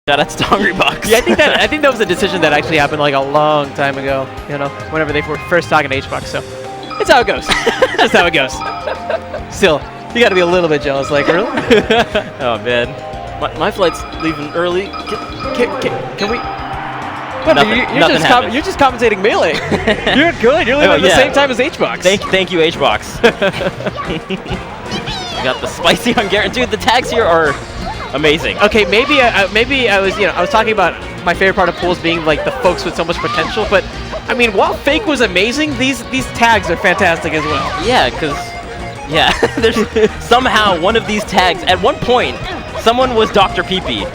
Shout out to Hungry Bucks. Yeah, I think that was a decision that actually happened like a long time ago. You know, whenever they were first talking to HBox. So it's how it goes. That's how it goes. Still, you got to be a little bit jealous. Like, really? Oh man, my flight's leaving early. Can we? You're just commentating Melee. You're good. You're leaving at the same time as HBox. Thank you, HBox. We got the spicy Hungarian. Dude, the tags here are amazing. Okay, maybe I was talking about my favorite part of pools being like the folks with so much potential, but I mean, while Fake was amazing, these tags are fantastic as well. Yeah, because there's somehow one of these tags. At one point, someone was Dr. Pee-Pee.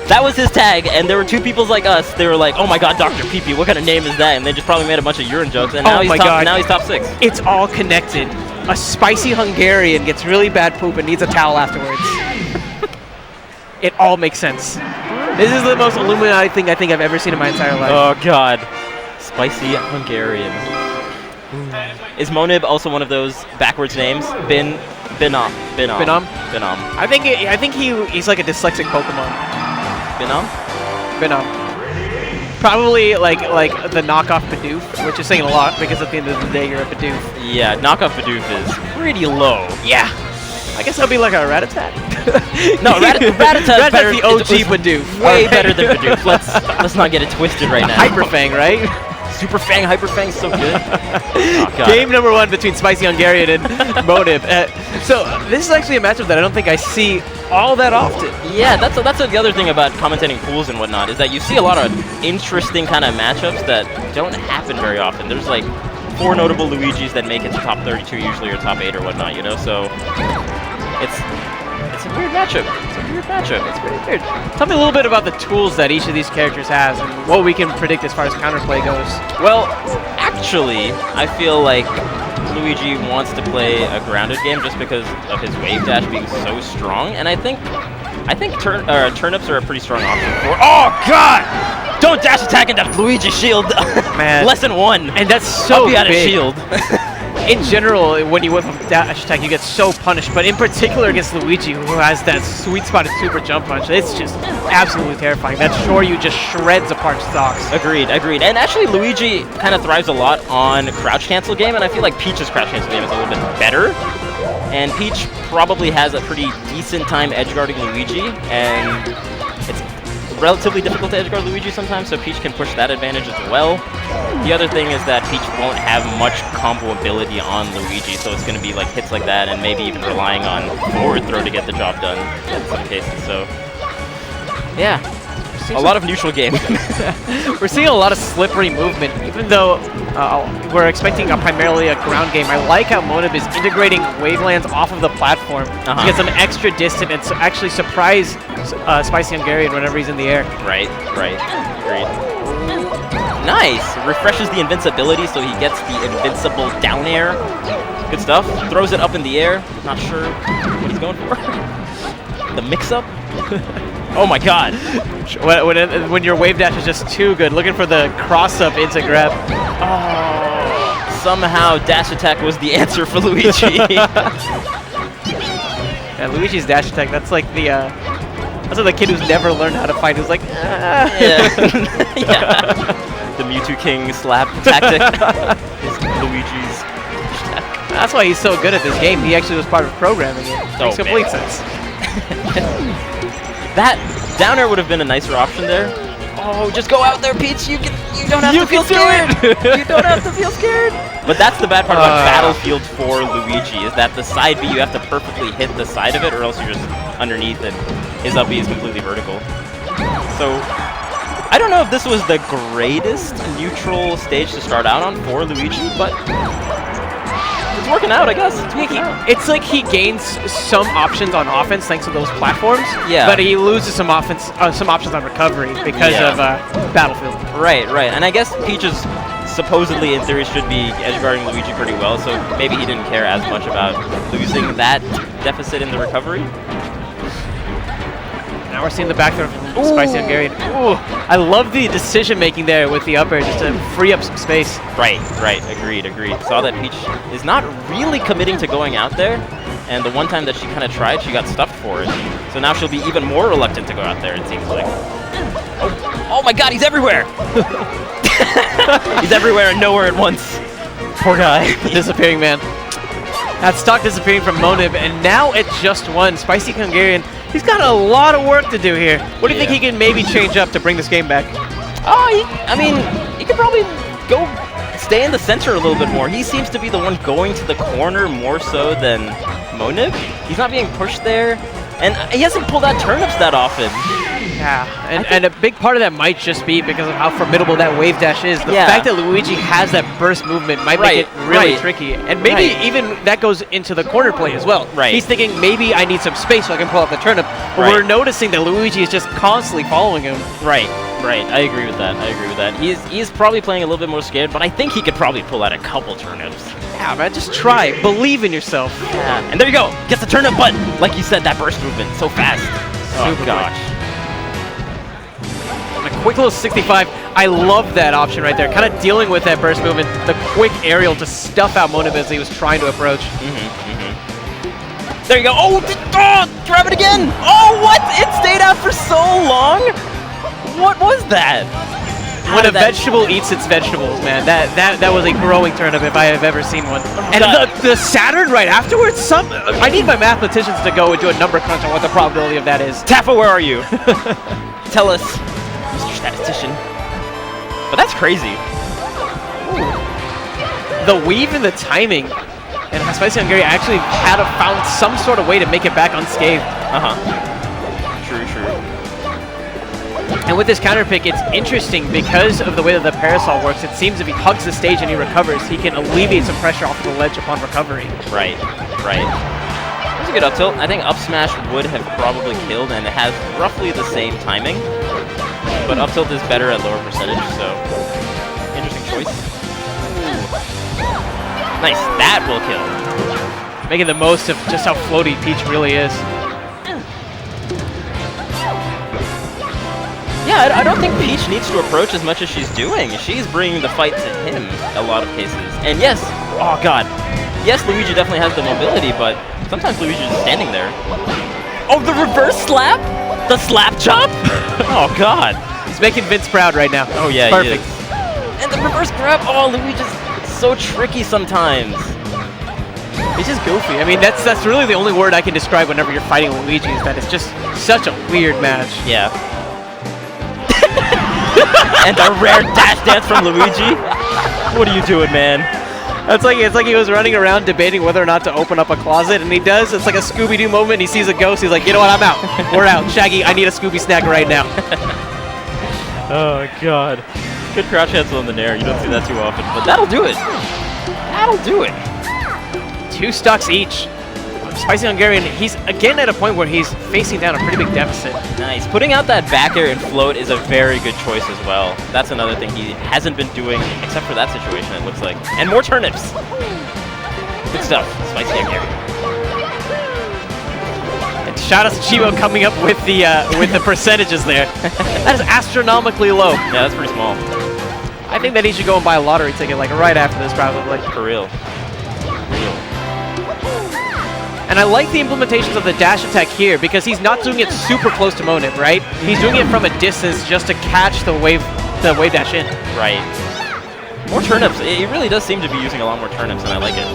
That was his tag, and there were two peoples like us. They were like, "Oh my God, Dr. Pee-Pee, what kind of name is that?" And they just probably made a bunch of urine jokes. And now he's top 6. It's all connected. A spicy Hungarian gets really bad poop and needs a towel afterwards. It all makes sense. This is the most Illuminati thing I think I've ever seen in my entire life. Oh God, spicy Hungarian. Is Monib also one of those backwards names? Binom. I think he's like a dyslexic Pokemon. Binom. Probably like the knockoff Bidoof, which is saying a lot because at the end of the day you're a Bidoof. Yeah, knockoff Bidoof is pretty low. Yeah. I guess that'll be like a Rattata. No, Rattata's better. The OG Bidoof. Way better than Bidoof. Let's not get it twisted right now. Hyperfang, right? Super Fang, Hyper Fang's so good. Oh, God. Game number 1 between Spicy Hungarian and Monib. So this is actually a matchup that I don't think I see all that often. Yeah, that's the other thing about commentating pools and whatnot, is that you see a lot of interesting kind of matchups that don't happen very often. There's like 4 notable Luigis that make it to top 32 usually, or top 8 or whatnot, you know? So it's a weird matchup. It's pretty weird. Tell me a little bit about the tools that each of these characters has and what we can predict as far as counterplay goes. Well, actually, I feel like Luigi wants to play a grounded game just because of his wave dash being so strong, and I think turnips are a pretty strong option for. Oh God! Don't dash attack into Luigi shield. Man, Lesson 1. And that's so big. Out of shield. In general, when you whip a dash attack, you get so punished. But in particular against Luigi, who has that sweet spotted super jump punch, it's just absolutely terrifying. That Shoryu just shreds apart stocks. Agreed. And actually, Luigi kind of thrives a lot on crouch cancel game, and I feel like Peach's crouch cancel game is a little bit better. And Peach probably has a pretty decent time edgeguarding Luigi, and it's relatively difficult to edgeguard Luigi sometimes, so Peach can push that advantage as well. The other thing is that Peach won't have much combo ability on Luigi, so it's going to be like hits like that and maybe even relying on forward throw to get the job done in some cases. So, yeah, a lot of neutral game. We're seeing a lot of slippery movement, even though we're expecting primarily a ground game. I like how Monib is integrating wavelands off of the platform to get some extra distance and actually surprise Spicy Hungarian whenever he's in the air. Right. Agreed. Nice! Refreshes the invincibility so he gets the invincible down air. Good stuff. Throws it up in the air. Not sure what he's going for. The mix-up. Oh my God! When your wave dash is just too good, looking for the cross-up into grab. Oh! Somehow dash attack was the answer for Luigi. Yeah, Luigi's dash attack, that's like the that's like the kid who's never learned how to fight, who's like, Yeah. The Mewtwo King slap tactic is Luigi's attack. That's why he's so good at this game. He actually was part of programming it. Makes complete sense. That down air would have been a nicer option there. Oh, just go out there, Peach. You don't have to feel scared. You don't have to feel scared. But that's the bad part about Battlefield for Luigi, is that the side B, you have to perfectly hit the side of it, or else you're just underneath and his up B is completely vertical. So I don't know if this was the greatest neutral stage to start out on for Luigi, but it's working out, I guess. It's like he gains some options on offense thanks to those platforms, but he loses some options on recovery because of Battlefield. Right. And I guess Peach is supposedly, in theory, should be edgeguarding Luigi pretty well, so maybe he didn't care as much about losing that deficit in the recovery. Now we're seeing the back throw from Spicy Hungarian. Ooh, I love the decision making there with the up air just to free up some space. Right. Agreed. Saw that Peach is not really committing to going out there, and the one time that she kind of tried, she got stuffed for it. So now she'll be even more reluctant to go out there, it seems like. my god, he's everywhere! He's everywhere and nowhere at once. Poor guy. Disappearing man. That stock disappearing from Monib, and now at just 1. Spicy Hungarian, he's got a lot of work to do here. What do you think he can maybe change up to bring this game back? Oh, I mean, he could probably go stay in the center a little bit more. He seems to be the one going to the corner more so than Monib. He's not being pushed there, and he hasn't pulled out turnips that often. Yeah, and a big part of that might just be because of how formidable that wave dash is. The fact that Luigi has that burst movement might make it really tricky. And maybe even that goes into the corner play as well. He's thinking, maybe I need some space so I can pull out the turnip. But we're noticing that Luigi is just constantly following him. Right. I agree with that. He's probably playing a little bit more scared, but I think he could probably pull out a couple turnips. Yeah, man, just try. Believe in yourself. Yeah. And there you go. Gets the turnip, but like you said, that burst movement so fast. Oh, gosh. A quick little 65. I love that option right there. Kind of dealing with that burst movement. The quick aerial to stuff out Monib as he was trying to approach. There you go. Oh, grab it again. Oh, what? It stayed out for so long? What was that? When a vegetable eats its vegetables, man. That was a growing turnip if I have ever seen one. And the Saturn right afterwards? I need my mathematicians to go and do a number crunch on what the probability of that is. Taffa, where are you? Tell us, Mr. Statistician. But that's crazy. Ooh. The weave and the timing. And Spicy Hungarian actually had found some sort of way to make it back unscathed. True. And with this counter pick, it's interesting because of the way that the parasol works. It seems if he hugs the stage and he recovers, he can alleviate some pressure off of the ledge upon recovery. Right. That's a good up tilt. I think up smash would have probably killed, and it has roughly the same timing. But up tilt is better at lower percentage, so interesting choice. Nice, that will kill. Making the most of just how floaty Peach really is. Yeah, I don't think Peach needs to approach as much as she's doing. She's bringing the fight to him a lot of cases. And yes, oh god, yes, Luigi definitely has the mobility, but sometimes Luigi's just standing there. Oh, the reverse slap? The slap chop? Oh god. He's making Vince proud right now. Oh yeah, perfect. He is. And the reverse grab, oh, Luigi's so tricky sometimes. He's just goofy. I mean, that's really the only word I can describe whenever you're fighting Luigi, is that it's just such a weird match. Yeah. And a rare dash dance from Luigi. What are you doing, man? It's like he was running around debating whether or not to open up a closet, and he does. It's like a Scooby-Doo moment. He sees a ghost. He's like, you know what? I'm out. We're out. Shaggy, I need a Scooby snack right now. Oh, God. Good crouch cancel in the Nair. You don't see that too often, but that'll do it. That'll do it. 2 stocks each. Spicy Hungarian, he's again at a point where he's facing down a pretty big deficit. Nice. Putting out that back air and float is a very good choice as well. That's another thing he hasn't been doing, except for that situation, it looks like. And more turnips. Good stuff. Spicy Hungarian. And shout out to Chibo coming up with the percentages there. That is astronomically low. Yeah, that's pretty small. I think that he should go and buy a lottery ticket like right after this, probably. For real. And I like the implementations of the dash attack here because he's not doing it super close to Monib, right? He's doing it from a distance just to catch the wave dash in. Right. More turnips. It really does seem to be using a lot more turnips, and I like it.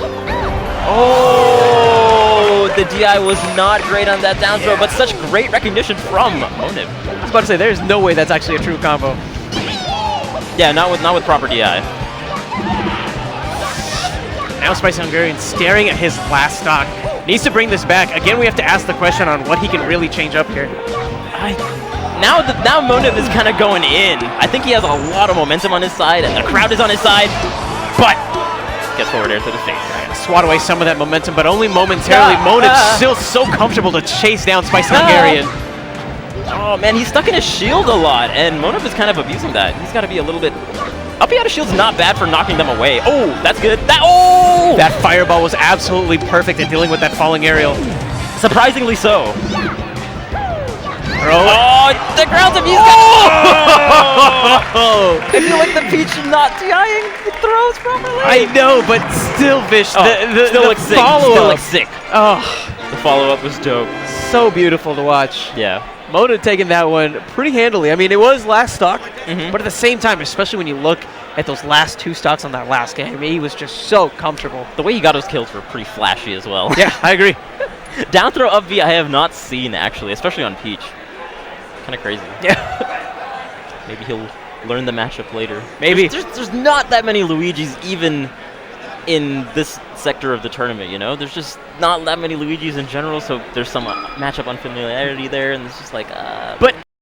Oh, the DI was not great on that down throw, but such great recognition from Monib. I was about to say, there's no way that's actually a true combo. Yeah, not with proper DI. Now Spicy Hungarian staring at his last stock. Needs to bring this back. Again, we have to ask the question on what he can really change up here. Now Monib is kind of going in. I think he has a lot of momentum on his side, and the crowd is on his side, but gets forward air to the face. Swat away some of that momentum, but only momentarily. Monib's still so comfortable to chase down Spicy Hungarian. Oh man, he's stuck in his shield a lot, and Monib is kind of abusing that. He's got to be a little bit... Up out of shield's not bad for knocking them away. Oh, that's good. That fireball was absolutely perfect at dealing with that falling aerial. Surprisingly so. Oh, the ground's abused. Oh! I feel like the Peach not DIing the throws properly. I know, but still, Vish, still looks sick. Oh, The follow-up was dope. So beautiful to watch. Yeah. Monib taking that one pretty handily. I mean, it was last stock, Mhm. but at the same time, especially when you look at those last 2 stocks on that last game, I mean, he was just so comfortable. The way he got his kills were pretty flashy as well. Yeah, I agree. Down throw up B I have not seen, actually, especially on Peach. Kind of crazy. Yeah. Maybe he'll learn the matchup later. Maybe. There's not that many Luigis even in this sector of the tournament, you know? There's just not that many Luigis in general, so there's some matchup unfamiliarity there, and it's just like, But